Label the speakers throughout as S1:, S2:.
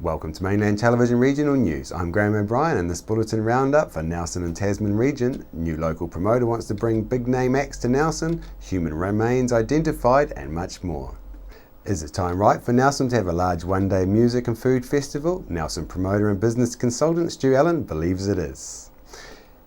S1: Welcome to Mainland Television Regional News. I'm Graham O'Brien and this bulletin roundup for Nelson and Tasman region. New local promoter wants to bring big name acts to Nelson, human remains identified and much more. Is it time right for Nelson to have a large one-day music and food festival? Nelson promoter and business consultant Stu Allen believes it is.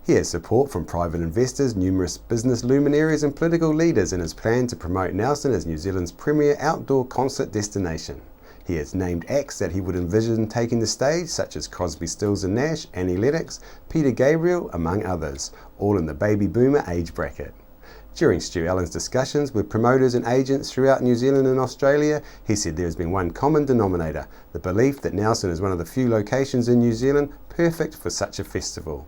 S1: He has support from private investors, numerous business luminaries and political leaders in his plan to promote Nelson as New Zealand's premier outdoor concert destination. He has named acts that he would envision taking the stage, such as Crosby, Stills and Nash, Annie Lennox, Peter Gabriel, among others, all in the baby boomer age bracket. During Stu Allen's discussions with promoters and agents throughout New Zealand and Australia, he said there has been one common denominator, the belief that Nelson is one of the few locations in New Zealand perfect for such a festival.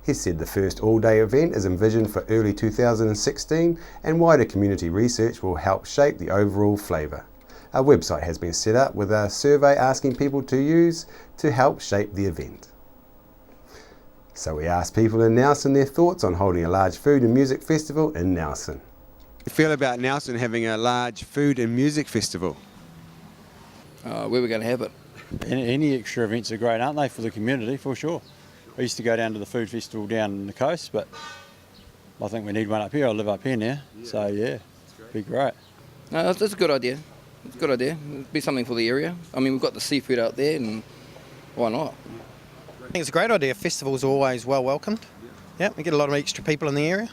S1: He said the first all-day event is envisioned for early 2016 and wider community research will help shape the overall flavour. A website has been set up with a survey asking people to use to help shape the event. So we asked people in Nelson their thoughts on holding a large food and music festival in Nelson. How do you feel about Nelson having a large food and music festival?
S2: Where we're going to have it.
S3: Any extra events are great, aren't they, for the community, for sure. I used to go down to the food festival down the coast, but I think we need one up here. I live up here now, so yeah, it'd be great.
S2: No, that's a good idea. It's a good idea. It'd be something for the area. I mean, we've got the seafood out there, and why not?
S4: I think it's a great idea. Festivals are always well welcomed. Yeah, we get a lot of extra people in the area.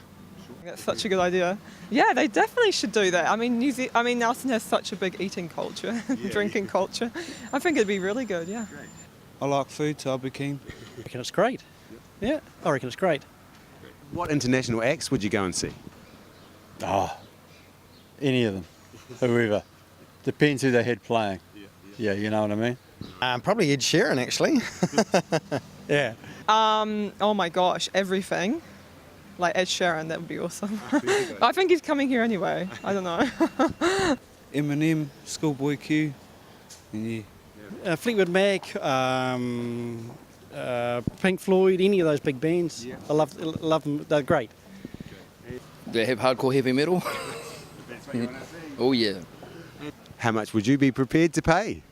S5: That's such a good idea. Yeah, they definitely should do that. I mean, Nelson has such a big eating culture, drinking culture. I think it'd be really good, yeah.
S6: I like food, so I'll be keen.
S7: I reckon it's great. Yeah, I reckon it's great.
S1: What international acts would you go and see?
S3: Oh, any of them, whoever. Depends who they had playing. Yeah, you know what I mean?
S4: Probably Ed Sheeran, actually.
S3: Yeah.
S5: Oh my gosh, everything. Like Ed Sheeran, that would be awesome. I think he's coming here anyway. I don't know.
S6: Eminem, Schoolboy Q, and yeah.
S7: Fleetwood Mac, Pink Floyd, any of those big bands. Yeah. I love them. They're great.
S2: They have hardcore heavy metal.
S1: That's what you want to see.
S2: Oh yeah.
S1: How much would you be prepared to pay?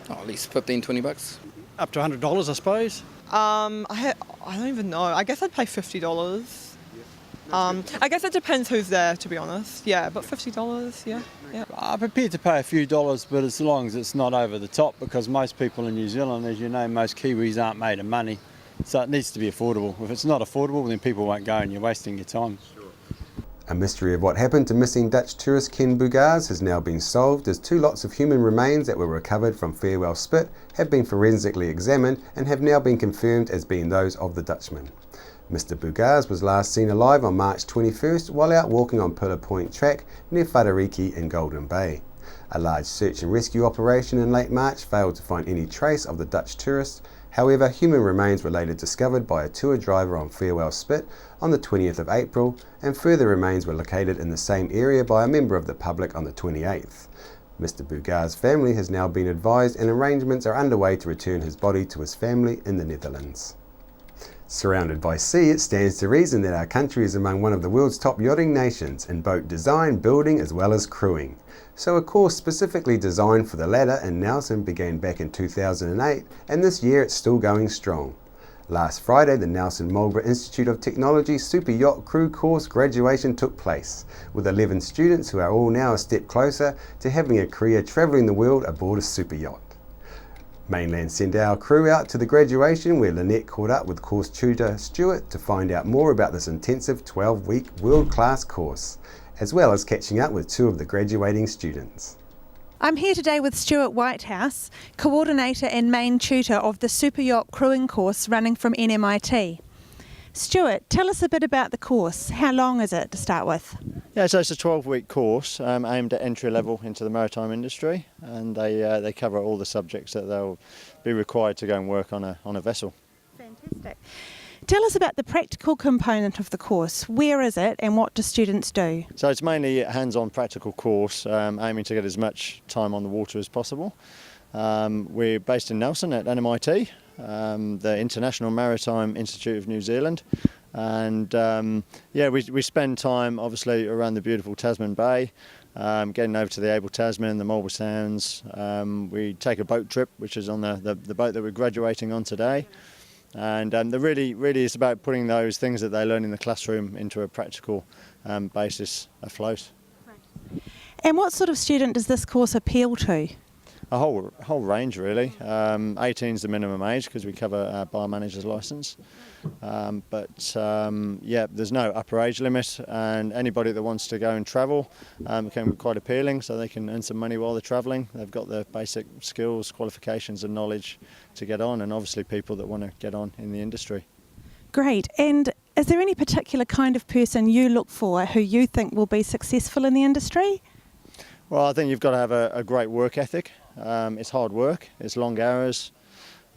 S2: Oh, at least $15-20.
S7: Up to $100, I suppose.
S5: I don't even know. I guess I'd pay $50. I guess it depends who's there, to be honest. Yeah, but $50, yeah.
S3: I'm prepared to pay a few dollars, but as long as it's not over the top, because most people in New Zealand, as you know, most Kiwis aren't made of money. So it needs to be affordable. If it's not affordable, then people won't go and you're wasting your time.
S1: A mystery of what happened to missing Dutch tourist Ken Bugars has now been solved as 2 lots of human remains that were recovered from Farewell Spit have been forensically examined and have now been confirmed as being those of the Dutchman. Mr Bugars was last seen alive on March 21st while out walking on Pillar Point Track near Whatariki in Golden Bay. A large search and rescue operation in late March failed to find any trace of the Dutch tourist. However, human remains were later discovered by a tour driver on Farewell Spit on the 20th of April, and further remains were located in the same area by a member of the public on the 28th. Mr Bugars' family has now been advised and arrangements are underway to return his body to his family in the Netherlands. Surrounded by sea, it stands to reason that our country is among one of the world's top yachting nations in boat design, building as well as crewing. So a course specifically designed for the latter in Nelson began back in 2008 and this year it's still going strong. Last Friday, the Nelson Marlborough Institute of Technology Super Yacht Crew course graduation took place, with 11 students who are all now a step closer to having a career travelling the world aboard a super yacht. Mainland sent our crew out to the graduation where Lynette caught up with course tutor Stuart to find out more about this intensive 12-week world-class course, as well as catching up with 2 of the graduating students.
S8: I'm here today with Stuart Whitehouse, coordinator and main tutor of the Super Yacht Crewing course running from NMIT. Stuart, tell us a bit about the course. How long is it to start with?
S9: Yeah, so it's a 12-week course aimed at entry level into the maritime industry, and they cover all the subjects that they'll be required to go and work on a vessel.
S8: Fantastic. Tell us about the practical component of the course. Where is it and what do students do?
S9: So it's mainly a hands-on practical course aiming to get as much time on the water as possible. We're based in Nelson at NMIT, the International Maritime Institute of New Zealand. And we spend time obviously around the beautiful Tasman Bay, getting over to the Abel Tasman, the Marlborough Sounds. We take a boat trip, which is on the boat that we're graduating on today. And really is about putting those things that they learn in the classroom into a practical basis afloat.
S8: And what sort of student does this course appeal to?
S9: A whole range really. 18 is the minimum age because we cover our bar manager's licence. There's no upper age limit, and anybody that wants to go and travel can be quite appealing, so they can earn some money while they're travelling. They've got the basic skills, qualifications and knowledge to get on, and obviously people that want to get on in the industry.
S8: Great. And is there any particular kind of person you look for who you think will be successful in the industry?
S9: Well, I think you've got to have a great work ethic. It's hard work, it's long hours.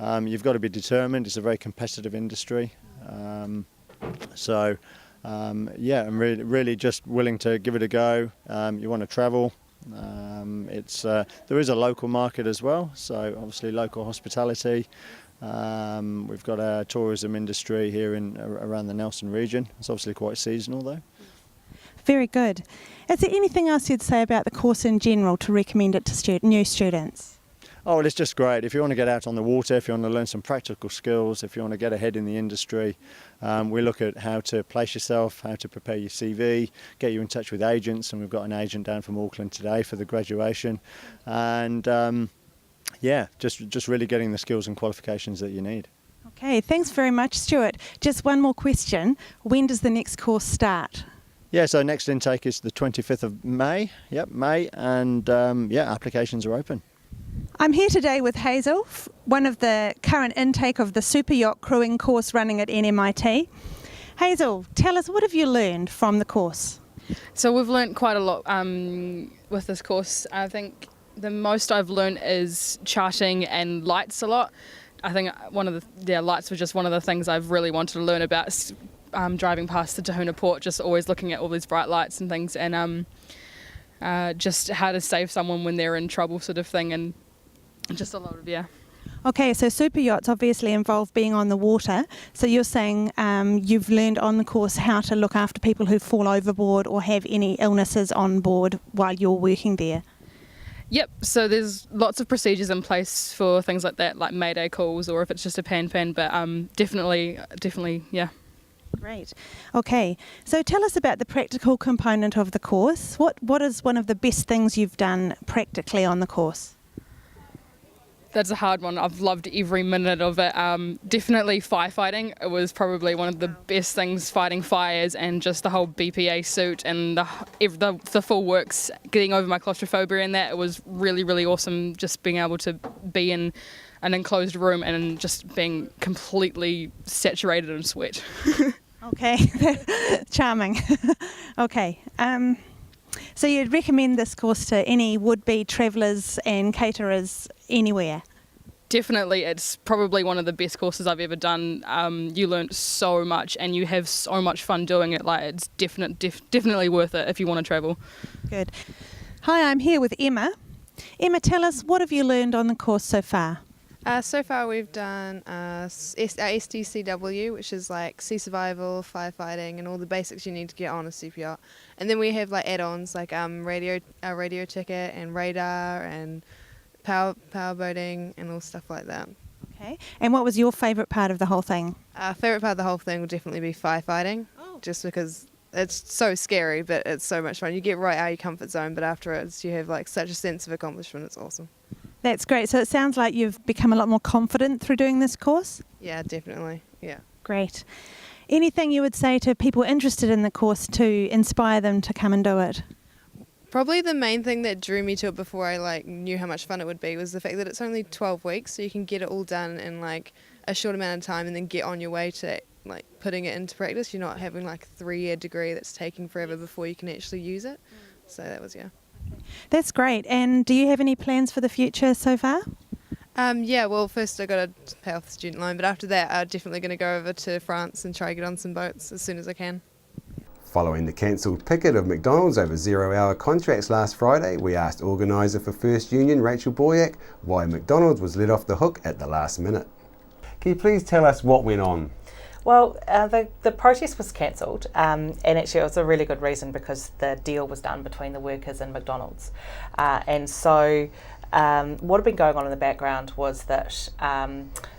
S9: You've got to be determined. It's a very competitive industry. And really just willing to give it a go. You want to travel. There is a local market as well, so obviously local hospitality. We've got a tourism industry here around the Nelson region. It's obviously quite seasonal though.
S8: Very good. Is there anything else you'd say about the course in general to recommend it to new students?
S9: Oh, well, it's just great. If you want to get out on the water, if you want to learn some practical skills, if you want to get ahead in the industry, we look at how to place yourself, how to prepare your CV, get you in touch with agents, and we've got an agent down from Auckland today for the graduation. And just really getting the skills and qualifications that you need.
S8: Okay, thanks very much, Stuart. Just one more question. When does the next course start?
S9: Yeah, so next intake is the 25th of May. Yep, May, and applications are open.
S8: I'm here today with Hazel, one of the current intake of the Super Yacht Crewing course running at NMIT. Hazel, tell us, what have you learned from the course?
S10: So we've learnt quite a lot with this course. I think the most I've learnt is charting and lights a lot. I think lights were just one of the things I've really wanted to learn about. Driving past the Tahuna port, just always looking at all these bright lights and things, and just how to save someone when they're in trouble, sort of thing, and just a lot of
S8: Okay, so super yachts obviously involve being on the water. So you're saying you've learned on the course how to look after people who fall overboard or have any illnesses on board while you're working there.
S10: Yep, so there's lots of procedures in place for things like that, like mayday calls, or if it's just a pan, but definitely, yeah.
S8: Great. Okay, so tell us about the practical component of the course. What is one of the best things you've done practically on the course?
S10: That's a hard one. I've loved every minute of it. Definitely firefighting. It was probably one of the best things, fighting fires, and just the whole BPA suit and the full works, getting over my claustrophobia and that. It was really, really awesome just being able to be in an enclosed room and just being completely saturated in sweat.
S8: Okay, charming. Okay, so you'd recommend this course to any would-be travellers and caterers anywhere?
S10: Definitely, it's probably one of the best courses I've ever done. You learn so much and you have so much fun doing it. Like, it's definitely worth it if you want to travel.
S8: Good. Hi, I'm here with Emma. Emma, tell us, what have you learned on the course so far?
S11: So far we've done our STCW, which is like sea survival, firefighting and all the basics you need to get on a super yacht. And then we have like add-ons like radio ticket and radar and power boating and all stuff like that.
S8: Okay. And what was your favourite part of the whole thing?
S11: Favourite part of the whole thing will definitely be firefighting, just because it's so scary but it's so much fun. You get right out of your comfort zone, but afterwards you have like such a sense of accomplishment. It's awesome.
S8: That's great. So it sounds like you've become a lot more confident through doing this course?
S11: Yeah, definitely. Yeah.
S8: Great. Anything you would say to people interested in the course to inspire them to come and do it?
S11: Probably the main thing that drew me to it before I knew how much fun it would be was the fact that it's only 12 weeks, so you can get it all done in a short amount of time and then get on your way to putting it into practice. You're not having a 3-year degree that's taking forever before you can actually use it. So that was, yeah.
S8: That's great. And do you have any plans for the future so far?
S11: Yeah, well, first I got to pay off the student loan, but after that I'm definitely going to go over to France and try to get on some boats as soon as I can.
S1: Following the cancelled picket of McDonald's over zero-hour contracts last Friday, we asked organiser for First Union, Rachel Boyack, why McDonald's was let off the hook at the last minute. Can you please tell us what went on?
S12: Well, the protest was cancelled, and actually it was a really good reason because the deal was done between the workers and McDonald's. And so what had been going on in the background was that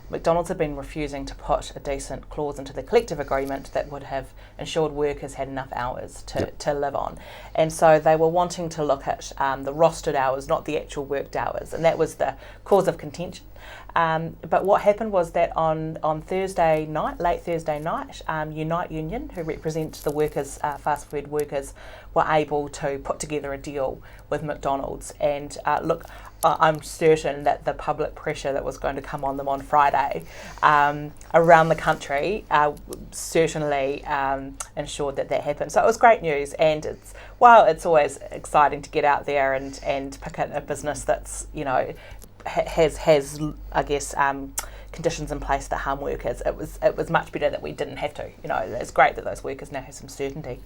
S12: McDonald's had been refusing to put a decent clause into the collective agreement that would have ensured workers had enough hours to live on. And so they were wanting to look at the rostered hours, not the actual worked hours, and that was the cause of contention. But what happened was that on Thursday night, late Thursday night, Unite Union, who represent the workers, fast food workers, were able to put together a deal with McDonald's. And look, I'm certain that the public pressure that was going to come on them on Friday around the country certainly ensured that happened. So it was great news, and it's always exciting to get out there and pick at a business that's, you know, has I guess conditions in place that harm workers. It was much better that we didn't have to. You know, it's great that those workers now have some certainty.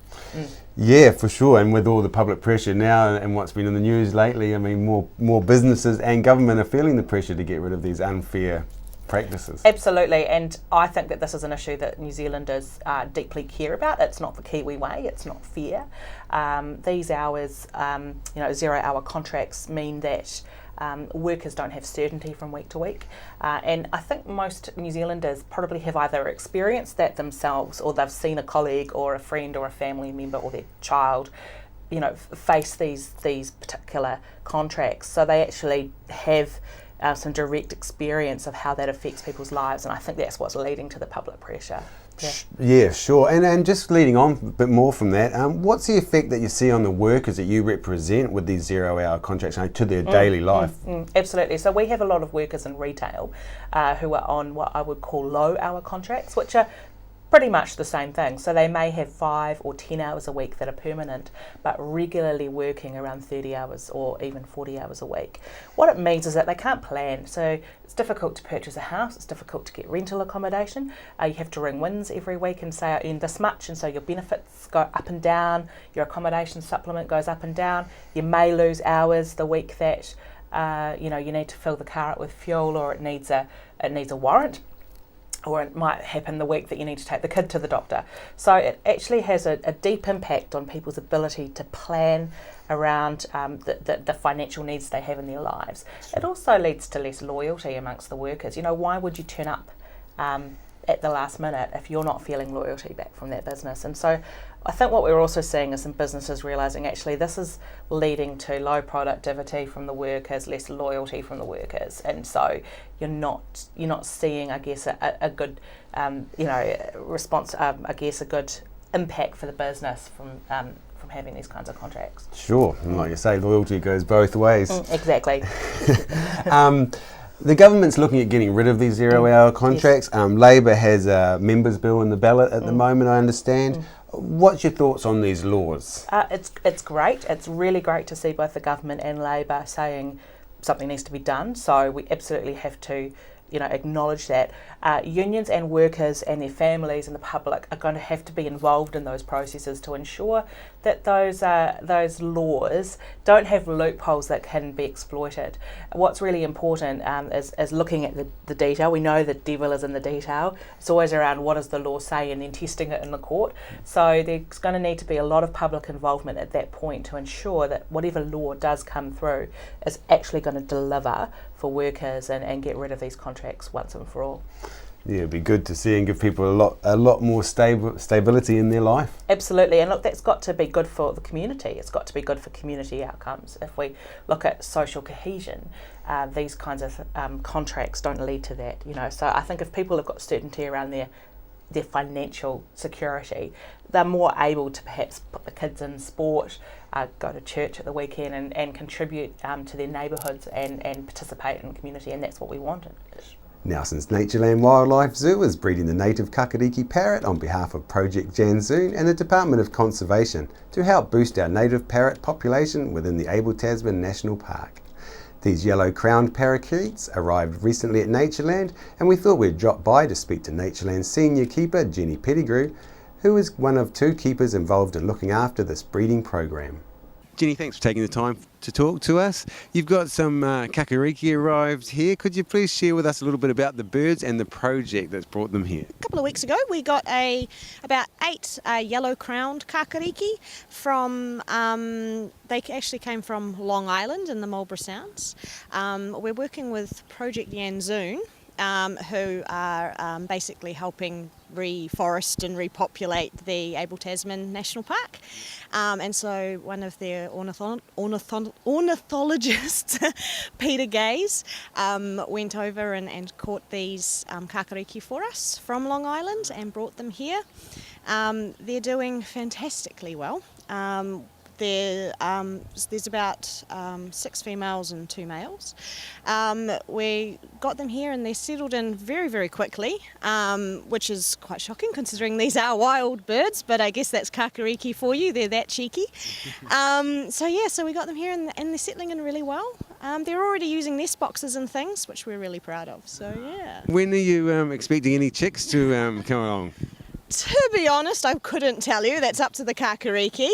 S1: Yeah, for sure. And with all the public pressure now and what's been in the news lately, I mean, more businesses and government are feeling the pressure to get rid of these unfair practices.
S12: Absolutely, and I think that this is an issue that New Zealanders deeply care about. It's not the Kiwi way, it's not fair. These hours, 0-hour contracts mean that workers don't have certainty from week to week, and I think most New Zealanders probably have either experienced that themselves, or they've seen a colleague or a friend or a family member or their child, you know, face these particular contracts. So they actually have some direct experience of how that affects people's lives, and I think that's what's leading to the public pressure.
S1: Yeah, sure. And just leading on a bit more from that, what's the effect that you see on the workers that you represent with these zero-hour contracts to their daily life?
S12: Absolutely. So we have a lot of workers in retail who are on what I would call low-hour contracts, which are pretty much the same thing. So they may have 5 or 10 hours a week that are permanent, but regularly working around 30 hours or even 40 hours a week. What it means is that they can't plan. So it's difficult to purchase a house, it's difficult to get rental accommodation. You have to ring WINZ every week and say, I earn this much, and so your benefits go up and down, your accommodation supplement goes up and down. You may lose hours the week that you need to fill the car up with fuel, or it needs a warrant. Or it might happen the week that you need to take the kid to the doctor. So it actually has a deep impact on people's ability to plan around the financial needs they have in their lives. It also leads to less loyalty amongst the workers. You know, why would you turn up at the last minute if you're not feeling loyalty back from that business? And so I think what we're also seeing is some businesses realising actually this is leading to low productivity from the workers, less loyalty from the workers, and so you're not seeing, I guess, a good response, I guess a good impact for the business from having these kinds of contracts.
S1: Sure, and like you say, loyalty goes both ways.
S12: Exactly.
S1: The government's looking at getting rid of these zero-hour contracts. Yes. Labor has a members' bill in the ballot at the moment, I understand. What's your thoughts on these laws?
S12: It's great. It's really great to see both the government and Labor saying something needs to be done. So we absolutely have to, acknowledge that. Unions and workers and their families and the public are going to have to be involved in those processes to ensure that those laws don't have loopholes that can be exploited. What's really important is looking at the detail. We know the devil is in the detail. It's always around what does the law say and then testing it in the court. So there's going to need to be a lot of public involvement at that point to ensure that whatever law does come through is actually going to deliver for workers and get rid of these contracts once and for all.
S1: Yeah, it'd be good to see and give people a lot more stability in their life.
S12: Absolutely, and look, that's got to be good for the community. It's got to be good for community outcomes. If we look at social cohesion, these kinds of contracts don't lead to that. So I think if people have got certainty around their financial security, they're more able to perhaps put the kids in sport, go to church at the weekend and contribute to their neighbourhoods and participate in the community, and that's what we wanted.
S1: Nelson's Natureland Wildlife Zoo is breeding the native Kakariki parrot on behalf of Project Janzoon and the Department of Conservation to help boost our native parrot population within the Abel Tasman National Park. These yellow-crowned parakeets arrived recently at Natureland, and we thought we'd drop by to speak to Natureland's senior keeper, Jenny Pettigrew, who is one of 2 keepers involved in looking after this breeding program. Jenny, thanks for taking the time to talk to us. You've got some kakariki arrived here. Could you please share with us a little bit about the birds and the project that's brought them here?
S13: A couple of weeks ago we got about 8 yellow-crowned kakariki from, they actually came from Long Island in the Marlborough Sounds. We're working with Project Yanzoon, who are basically helping reforest and repopulate the Abel Tasman National Park. And so one of their ornithologists, Peter Gaze, went over and caught these kakariki for us from Long Island and brought them here. They're doing fantastically well. There's about 6 females and 2 males. We got them here and they settled in very, very quickly, which is quite shocking considering these are wild birds, but I guess that's kakariki for you, they're that cheeky. So we got them here and they're settling in really well. They're already using nest boxes and things, which we're really proud of, so yeah.
S1: When are you expecting any chicks to come along?
S13: To be honest, I couldn't tell you. That's up to the kakariki,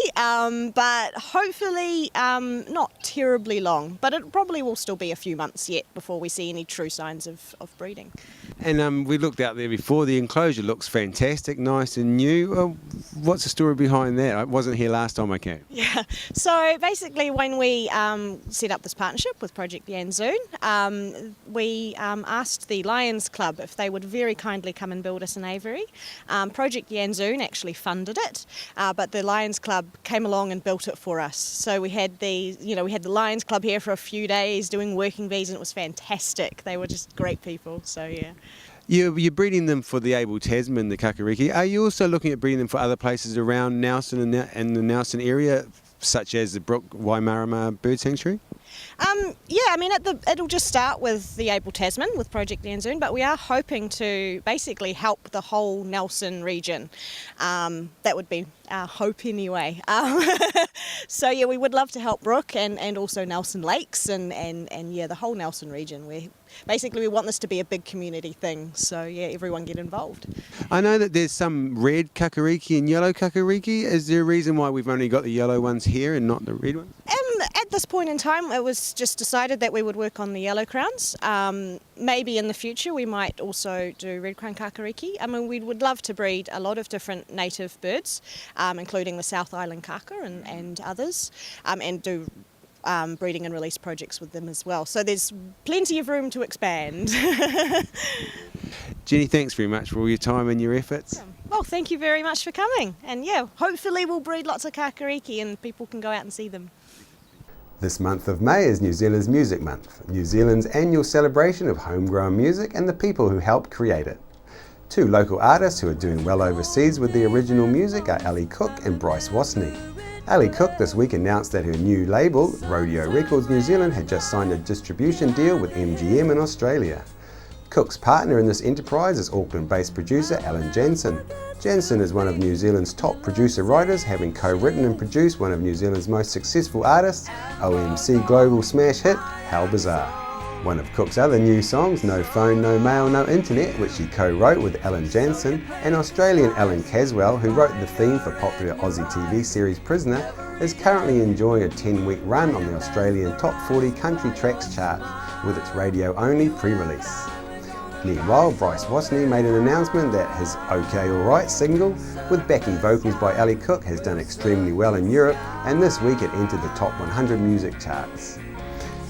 S13: but hopefully not terribly long. But it probably will still be a few months yet before we see any true signs of breeding.
S1: And we looked out there before. The enclosure looks fantastic, nice and new. What's the story behind that? I wasn't here last time I came.
S13: Yeah, so basically when we set up this partnership with Project Yanzoon, we asked the Lions Club if they would very kindly come and build us an aviary. Project Yanzoon actually funded it, but the Lions Club came along and built it for us. So we had the Lions Club here for a few days doing working bees, and it was fantastic. They were just great people. So yeah.
S1: You're breeding them for the Abel Tasman, the kakariki. Are you also looking at breeding them for other places around Nelson and the Nelson area, such as the Brook Waimarama Bird Sanctuary?
S13: Yeah, I mean, it'll just start with the Abel Tasman, with Project Yanzoon, but we are hoping to basically help the whole Nelson region. That would be our hope anyway. So yeah, we would love to help Brook and also Nelson Lakes and yeah, the whole Nelson region. We want this to be a big community thing, so yeah, everyone get involved.
S1: I know that there's some red kakariki and yellow kakariki. Is there a reason why we've only got the yellow ones here and not the red ones?
S13: At this point in time, it was just decided that we would work on the yellow crowns. Maybe in the future we might also do red crown kakariki. I mean, we would love to breed a lot of different native birds, including the South Island kaka and others, and do breeding and release projects with them as well. So there's plenty of room to expand.
S1: Jenny, thanks very much for all your time and your efforts.
S13: Well, thank you very much for coming. And yeah, hopefully we'll breed lots of kakariki and people can go out and see them.
S1: This month of May is New Zealand's Music Month, New Zealand's annual celebration of homegrown music and the people who helped create it. 2 local artists who are doing well overseas with the original music are Ali Cook and Bryce Wasney. Ali Cook this week announced that her new label, Rodeo Records New Zealand, had just signed a distribution deal with MGM in Australia. Cook's partner in this enterprise is Auckland-based producer Alan Jensen. Jensen is one of New Zealand's top producer-writers, having co-written and produced one of New Zealand's most successful artists, OMC global smash hit, How Bizarre. One of Cook's other new songs, No Phone, No Mail, No Internet, which she co-wrote with Alan Jensen, and Australian Alan Caswell, who wrote the theme for popular Aussie TV series Prisoner, is currently enjoying a 10-week run on the Australian Top 40 Country Tracks chart, with its radio-only pre-release. Meanwhile, Bryce Wasney made an announcement that his OK Alright single, with backing vocals by Ali Cook, has done extremely well in Europe, and this week it entered the top 100 music charts.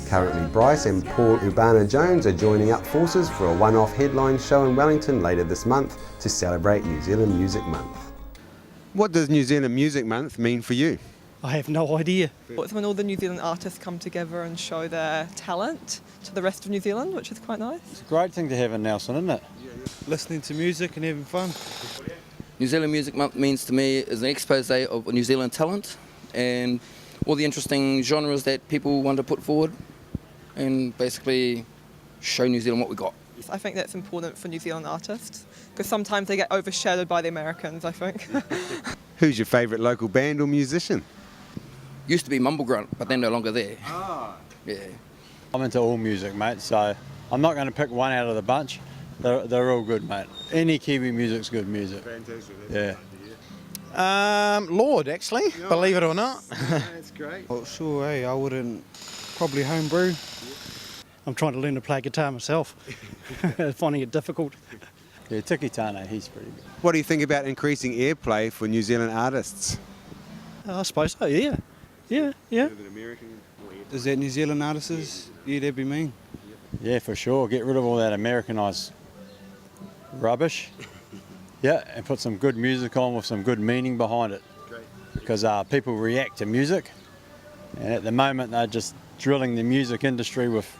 S1: Currently, Bryce and Paul Urbana-Jones are joining up forces for a one-off headline show in Wellington later this month to celebrate New Zealand Music Month. What does New Zealand Music Month mean for you?
S7: I have no idea.
S5: It's when all the New Zealand artists come together and show their talent to the rest of New Zealand, which is quite nice.
S3: It's a great thing to have in Nelson, isn't it?
S6: Listening to music and having fun.
S2: New Zealand Music Month means to me is an expose of New Zealand talent and all the interesting genres that people want to put forward and basically show New Zealand what we got.
S5: I think that's important for New Zealand artists because sometimes they get overshadowed by the Americans, I think.
S1: Who's your favourite local band or musician?
S2: Used to be Mumble Grunt, but they're no longer there. Yeah.
S3: I'm into all music, mate, so I'm not going to pick one out of the bunch. They're all good, mate. Any Kiwi music's good music.
S1: Fantastic.
S3: Yeah.
S4: Lord, actually, believe it or not.
S9: That's great.
S6: Well, sure, I wouldn't probably homebrew.
S7: I'm trying to learn to play guitar myself, finding it difficult.
S3: Yeah, Tiki Tane, he's pretty good.
S1: What do you think about increasing airplay for New Zealand artists?
S7: I suppose so, yeah. Yeah.
S6: Is that New Zealand artists? Yeah, that'd be mean.
S3: Yeah, for sure. Get rid of all that Americanised rubbish. Yeah, and put some good music on with some good meaning behind it. Because people react to music, and at the moment they're just drilling the music industry with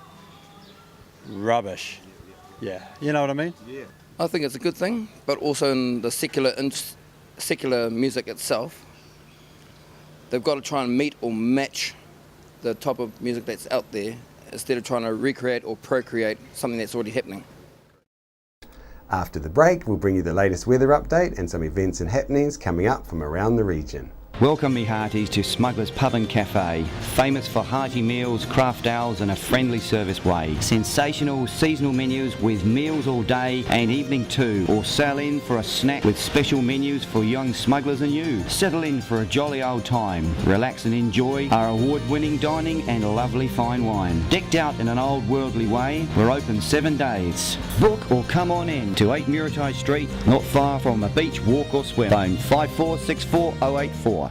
S3: rubbish. Yeah, you know what I mean?
S1: Yeah.
S2: I think it's a good thing, but also in the secular music itself, they've got to try and meet or match the type of music that's out there instead of trying to recreate or procreate something that's already happening.
S1: After the break, we'll bring you the latest weather update and some events and happenings coming up from around the region.
S14: Welcome me hearties to Smugglers Pub and Cafe, famous for hearty meals, craft ales and a friendly service way. Sensational seasonal menus with meals all day and evening too, or sail in for a snack with special menus for young smugglers and you. Settle in for a jolly old time, relax and enjoy our award-winning dining and lovely fine wine. Decked out in an old worldly way, we're open 7 days. Book or come on in to 8 Muritai Street, not far from a beach walk or swim. Phone 5464084.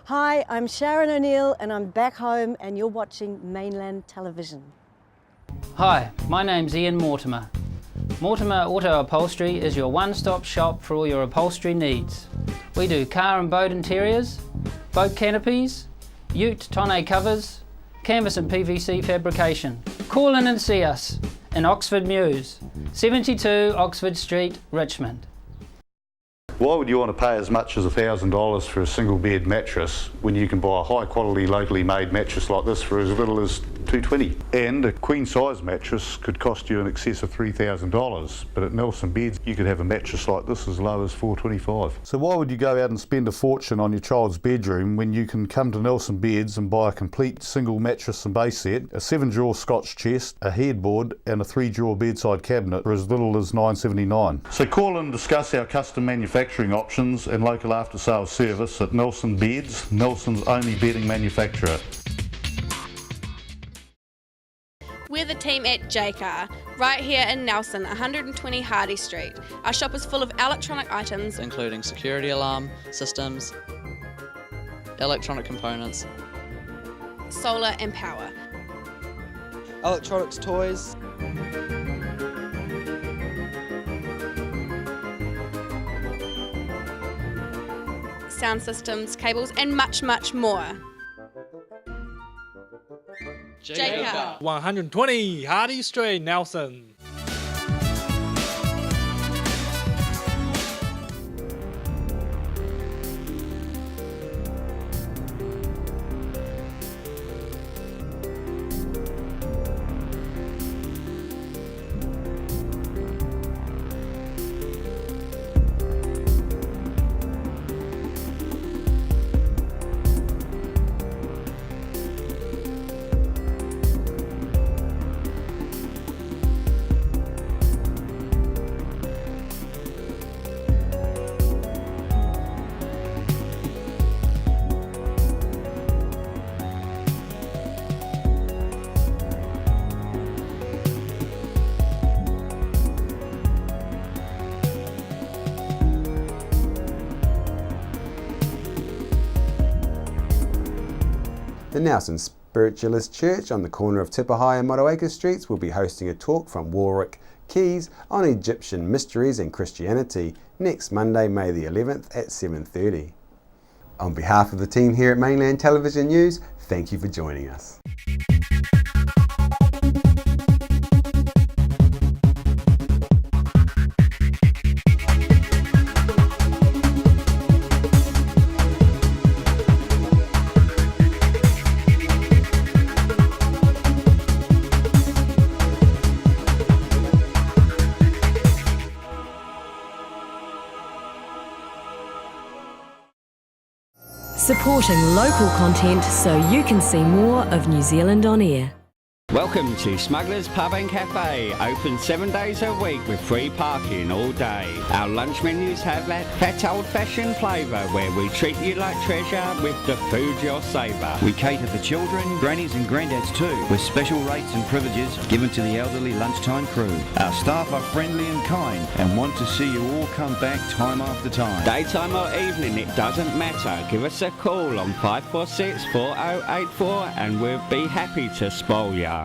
S15: Hi, I'm Sharon O'Neill and I'm back home and you're watching Mainland Television.
S16: Hi, my name's Ian Mortimer. Mortimer Auto Upholstery is your one-stop shop for all your upholstery needs. We do car and boat interiors, boat canopies, ute tonneau covers, canvas and PVC fabrication. Call in and see us in Oxford Mews, 72 Oxford Street, Richmond.
S17: Why would you want to pay as much as $1,000 for a single bed mattress when you can buy a high quality locally made mattress like this for as little as $220? And a queen size mattress could cost you in excess of $3,000, but at Nelson Beds you could have a mattress like this as low as $425. So why would you go out and spend a fortune on your child's bedroom when you can come to Nelson Beds and buy a complete single mattress and base set, a 7-drawer Scotch chest, a headboard and a 3-drawer bedside cabinet for as little as $979? So call and discuss our custom manufacturing options and local after sales service at Nelson Beds, Nelson's only bedding manufacturer.
S18: We're the team at JCar, right here in Nelson, 120 Hardy Street. Our shop is full of electronic items,
S19: including security alarm systems, electronic components,
S18: solar and power,
S19: electronics toys,
S18: sound systems, cables, and much, much more. JCar.
S20: 120 Hardy Street, Nelson.
S1: The Nelson Spiritualist Church on the corner of Tipahai and Motueka Streets will be hosting a talk from Warwick Keys on Egyptian mysteries and Christianity next Monday, May the 11th at 7:30. On behalf of the team here at Mainland Television News, thank you for joining us.
S21: supporting local content so you can see more of New Zealand on air.
S14: Welcome to Smugglers Pub and Cafe, open 7 days a week with free parking all day. Our lunch menus have that fat old-fashioned flavour where we treat you like treasure with the food you'll savour. We cater for children, grannies and granddads too, with special rates and privileges given to the elderly lunchtime crew. Our staff are friendly and kind and want to see you all come back time after time.
S22: Daytime or evening, it doesn't matter. Give us a call on 546 4084 and we'll be happy to spoil ya.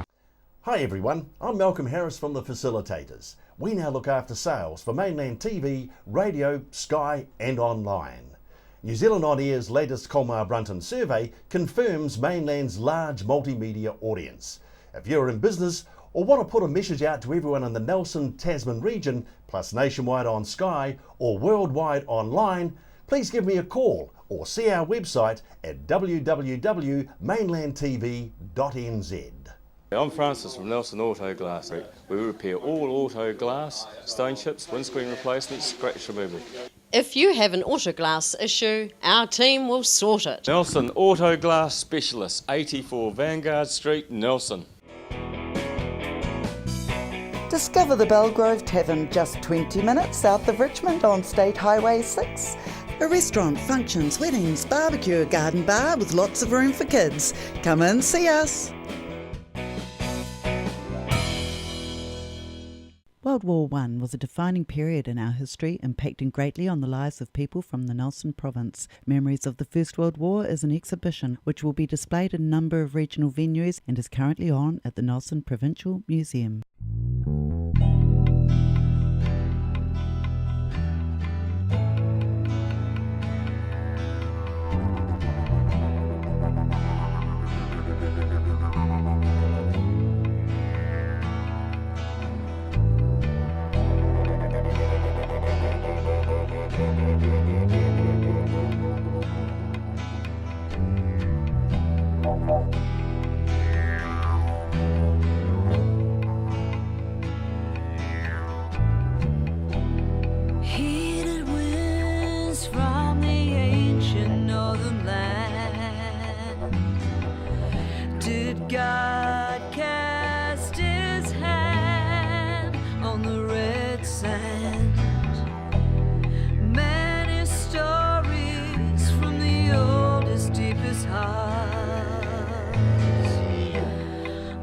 S23: Hi everyone, I'm Malcolm Harris from the Facilitators. We now look after sales for Mainland TV, radio, Sky and online. New Zealand On Air's latest Colmar Brunton survey confirms Mainland's large multimedia audience. If you're in business or want to put a message out to everyone in the Nelson Tasman region, plus nationwide on Sky or worldwide online, please give me a call or see our website at www.mainlandtv.nz.
S24: I'm Francis from Nelson Auto Glass. We repair all auto glass, stone chips, windscreen replacements, scratch removal.
S25: If you have an auto glass issue, our team will sort it.
S24: Nelson Auto Glass Specialists, 84 Vanguard Street, Nelson.
S26: Discover the Belgrove Tavern just 20 minutes south of Richmond on State Highway 6. A restaurant, functions, weddings, barbecue, a garden bar with lots of room for kids. Come in, see us.
S27: World War I was a defining period in our history, impacting greatly on the lives of people from the Nelson province. Memories of the First World War is an exhibition which will be displayed in a number of regional venues and is currently on at the Nelson Provincial Museum.
S28: Heated winds from the ancient northern land. Did God cast his hand on the red sand? Many stories from the oldest, deepest hearts,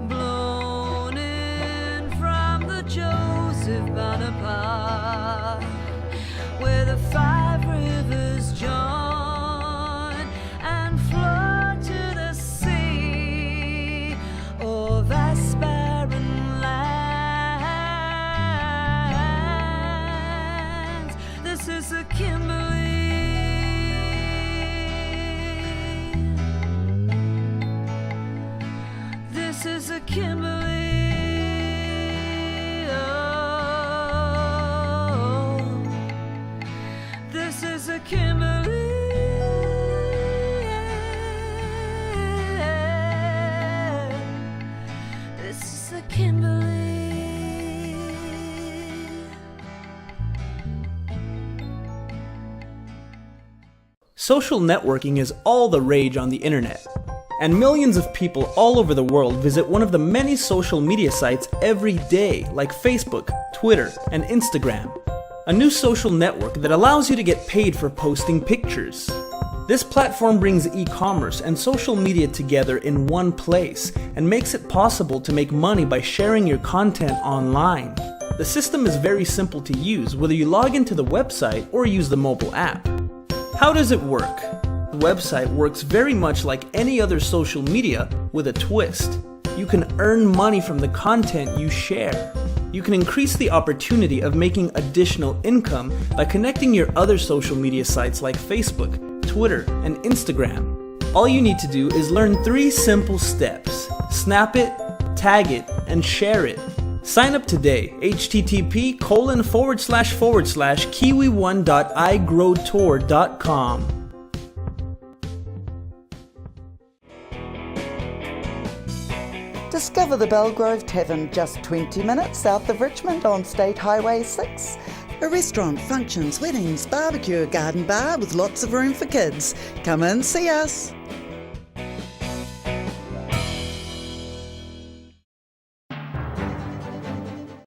S28: blown in from the Joseph Bonaparte, where the five rivers join and flow to the sea, or vast barren lands. This is the Kimberley. This is the Kimberley. This is a Kimberley. This is a Kimberley.
S29: Social networking is all the rage on the internet, and millions of people all over the world visit one of the many social media sites every day, like Facebook, Twitter, and Instagram. A new social network that allows you to get paid for posting pictures. This platform brings e-commerce and social media together in one place and makes it possible to make money by sharing your content online. The system is very simple to use, whether you log into the website or use the mobile app. How does it work? The website works very much like any other social media with a twist. You can earn money from the content you share. You can increase the opportunity of making additional income by connecting your other social media sites like Facebook, Twitter, and Instagram. All you need to do is learn 3 simple steps. Snap it, tag it, and share it. Sign up today, http://kiwi1.igrowtour.com.
S26: Discover the Belgrove Tavern just 20 minutes south of Richmond on State Highway 6. A restaurant, functions, weddings, barbecue, a garden bar with lots of room for kids. Come and see us.